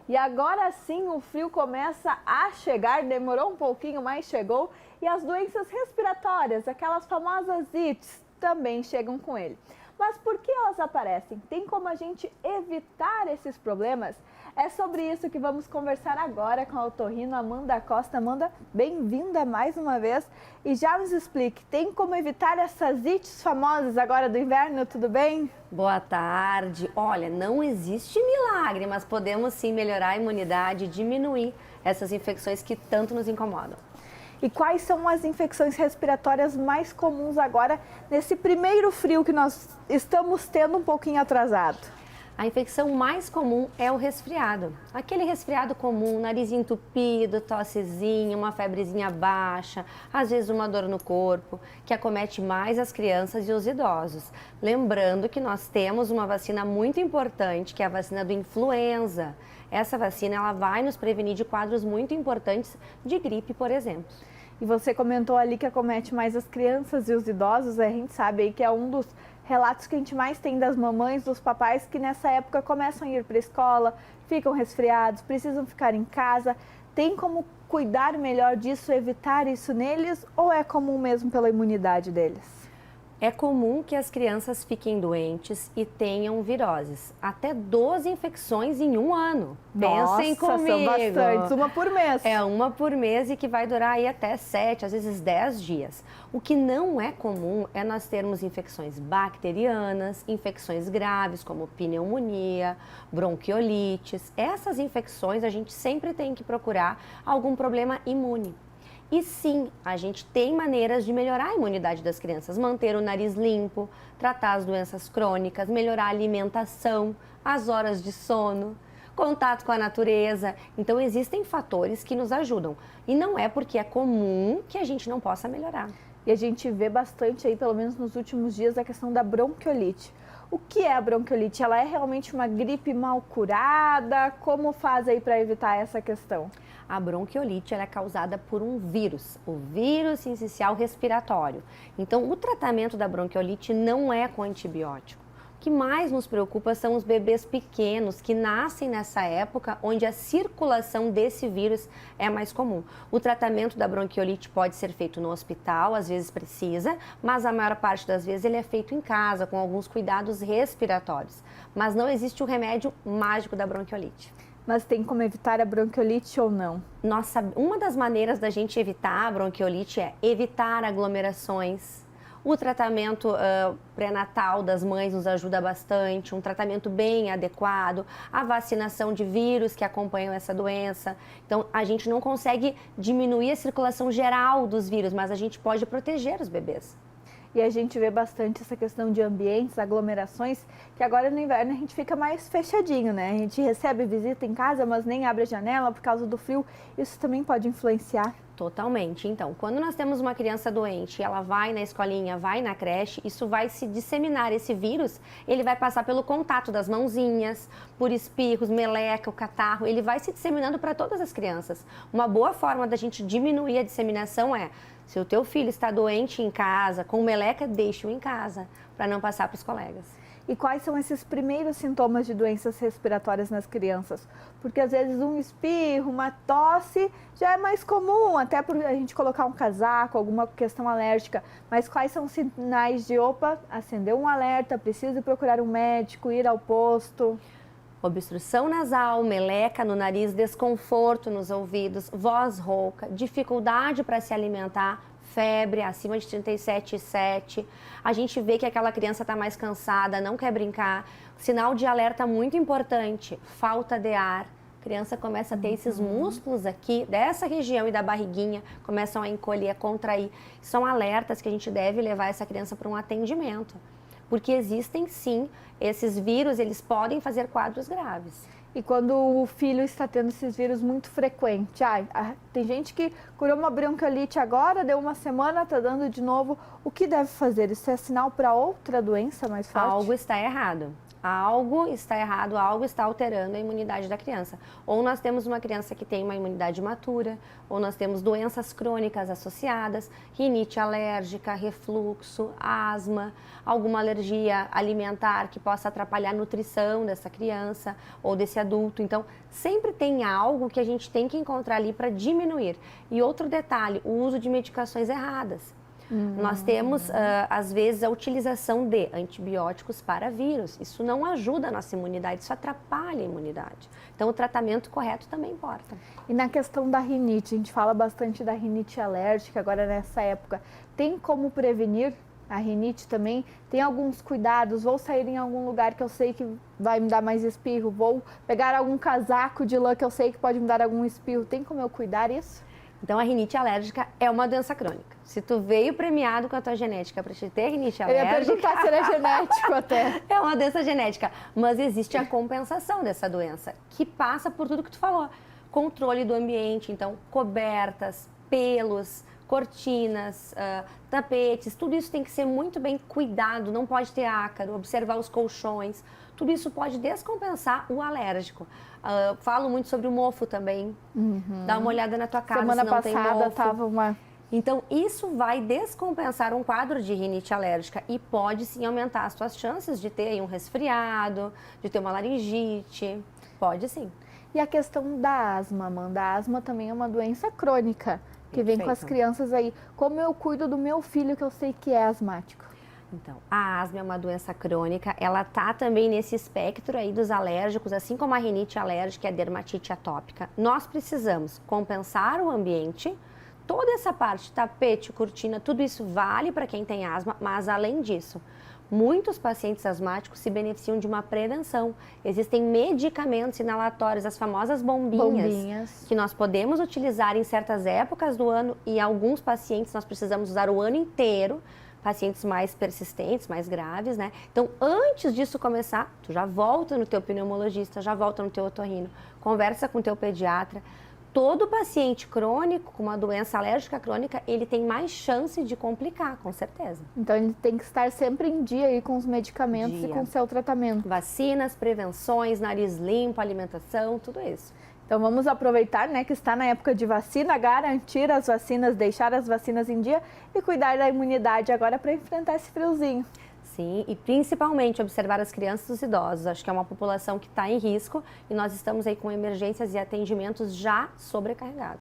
E agora sim o frio começa a chegar, demorou um pouquinho, mas chegou. E as doenças respiratórias, aquelas famosas ites, também chegam com ele. Mas por que elas aparecem? Tem como a gente evitar esses problemas? É sobre isso que vamos conversar agora com a otorrino Amanda Costa. Amanda, bem-vinda mais uma vez. E já nos explique, tem como evitar essas ites famosas agora do inverno, tudo bem? Boa tarde. Olha, não existe milagre, mas podemos sim melhorar a imunidade e diminuir essas infecções que tanto nos incomodam. E quais são as infecções respiratórias mais comuns agora, nesse primeiro frio que nós estamos tendo um pouquinho atrasado? A infecção mais comum é o resfriado. Aquele resfriado comum, nariz entupido, tossezinha, uma febrezinha baixa, às vezes uma dor no corpo, que acomete mais as crianças e os idosos. Lembrando que nós temos uma vacina muito importante, que é a vacina do influenza. Essa vacina ela vai nos prevenir de quadros muito importantes de gripe, por exemplo. E você comentou ali que acomete mais as crianças e os idosos, a gente sabe aí que é um dos relatos que a gente mais tem das mamães, dos papais, que nessa época começam a ir para a escola, ficam resfriados, precisam ficar em casa. Tem como cuidar melhor disso, evitar isso neles ou é comum mesmo pela imunidade deles? É comum que as crianças fiquem doentes e tenham viroses. Até 12 infecções em um ano. Pensem comigo. São bastantes, uma por mês. É uma por mês e que vai durar aí até 7, às vezes 10 dias. O que não é comum é nós termos infecções bacterianas, infecções graves como pneumonia, bronquiolites. Essas infecções a gente sempre tem que procurar algum problema imune. E sim, a gente tem maneiras de melhorar a imunidade das crianças, manter o nariz limpo, tratar as doenças crônicas, melhorar a alimentação, as horas de sono, contato com a natureza. Então existem fatores que nos ajudam e não é porque é comum que a gente não possa melhorar. E a gente vê bastante aí, pelo menos nos últimos dias, a questão da bronquiolite. O que é a bronquiolite? Ela é realmente uma gripe mal curada? Como faz aí para evitar essa questão? A bronquiolite ela é causada por um vírus, o vírus sincicial respiratório. Então, o tratamento da bronquiolite não é com antibiótico. O que mais nos preocupa são os bebês pequenos que nascem nessa época onde a circulação desse vírus é mais comum. O tratamento da bronquiolite pode ser feito no hospital, às vezes precisa, mas a maior parte das vezes ele é feito em casa, com alguns cuidados respiratórios. Mas não existe o remédio mágico da bronquiolite. Mas tem como evitar a bronquiolite ou não? Uma das maneiras da gente evitar a bronquiolite é evitar aglomerações. O tratamento pré-natal das mães nos ajuda bastante, um tratamento bem adequado, a vacinação de vírus que acompanham essa doença. Então, a gente não consegue diminuir a circulação geral dos vírus, mas a gente pode proteger os bebês. E a gente vê bastante essa questão de ambientes, aglomerações, que agora no inverno a gente fica mais fechadinho, né? A gente recebe visita em casa, mas nem abre a janela por causa do frio. Isso também pode influenciar? Totalmente. Então, quando nós temos uma criança doente, ela vai na escolinha, vai na creche, isso vai se disseminar. Esse vírus, ele vai passar pelo contato das mãozinhas, por espirros, meleca, o catarro, ele vai se disseminando para todas as crianças. Uma boa forma da gente diminuir a disseminação é, se o teu filho está doente em casa, com meleca, deixe-o em casa, para não passar para os colegas. E quais são esses primeiros sintomas de doenças respiratórias nas crianças? Porque às vezes um espirro, uma tosse já é mais comum, até por a gente colocar um casaco, alguma questão alérgica. Mas quais são os sinais de, opa, acendeu um alerta, preciso procurar um médico, ir ao posto? Obstrução nasal, meleca no nariz, desconforto nos ouvidos, voz rouca, dificuldade para se alimentar, febre acima de 37,7. A gente vê que aquela criança está mais cansada, não quer brincar. Sinal de alerta muito importante, falta de ar. A criança começa a ter esses músculos aqui, dessa região e da barriguinha, começam a encolher, a contrair. São alertas que a gente deve levar essa criança para um atendimento. Porque existem sim, esses vírus, eles podem fazer quadros graves. E quando o filho está tendo esses vírus muito frequentes, tem gente que curou uma bronquiolite agora, deu uma semana, está dando de novo, o que deve fazer? Isso é sinal para outra doença mais forte? Algo está errado. Algo está errado, algo está alterando a imunidade da criança. Ou nós temos uma criança que tem uma imunidade imatura, ou nós temos doenças crônicas associadas, rinite alérgica, refluxo, asma, alguma alergia alimentar que possa atrapalhar a nutrição dessa criança ou desse adulto. Então, sempre tem algo que a gente tem que encontrar ali para diminuir. E outro detalhe, o uso de medicações erradas. Nós temos, às vezes, a utilização de antibióticos para vírus. Isso não ajuda a nossa imunidade, isso atrapalha a imunidade. Então, o tratamento correto também importa. E na questão da rinite, a gente fala bastante da rinite alérgica agora nessa época. Tem como prevenir a rinite também? Tem alguns cuidados? Vou sair em algum lugar que eu sei que vai me dar mais espirro? Vou pegar algum casaco de lã que eu sei que pode me dar algum espirro? Tem como eu cuidar isso? Então, a rinite alérgica é uma doença crônica. Se tu veio premiado com a tua genética para te ter rinite alérgica... Eu ia perguntar se era genético até. É uma doença genética, mas existe a compensação dessa doença, que passa por tudo que tu falou. Controle do ambiente, então, cobertas, pelos, cortinas, tapetes, tudo isso tem que ser muito bem cuidado, não pode ter ácaro, observar os colchões, tudo isso pode descompensar o alérgico. Falo muito sobre o mofo também, dá uma olhada na tua casa Semana se não tem mofo. passada tava uma... Então, isso vai descompensar um quadro de rinite alérgica e pode sim aumentar as suas chances de ter aí um resfriado, de ter uma laringite, pode sim. E a questão da asma, Amanda, a asma também é uma doença crônica que vem com as crianças aí. Como eu cuido do meu filho que eu sei que é asmático? Então, a asma é uma doença crônica, ela tá também nesse espectro aí dos alérgicos, assim como a rinite alérgica e a dermatite atópica. Nós precisamos compensar o ambiente, toda essa parte, tapete, cortina, tudo isso vale para quem tem asma, mas além disso, muitos pacientes asmáticos se beneficiam de uma prevenção. Existem medicamentos inalatórios, as famosas bombinhas, que nós podemos utilizar em certas épocas do ano e alguns pacientes nós precisamos usar o ano inteiro, pacientes mais persistentes, mais graves, né? Então, antes disso começar, tu já volta no teu pneumologista, já volta no teu otorrino, conversa com o teu pediatra. Todo paciente crônico com uma doença alérgica crônica, ele tem mais chance de complicar, com certeza. Então, ele tem que estar sempre em dia aí com os medicamentos e com o seu tratamento. Vacinas, prevenções, nariz limpo, alimentação, tudo isso. Então, vamos aproveitar, né, que está na época de vacina, garantir as vacinas, deixar as vacinas em dia e cuidar da imunidade agora para enfrentar esse friozinho. Sim, e principalmente observar as crianças e os idosos. Acho que é uma população que está em risco e nós estamos aí com emergências e atendimentos já sobrecarregados.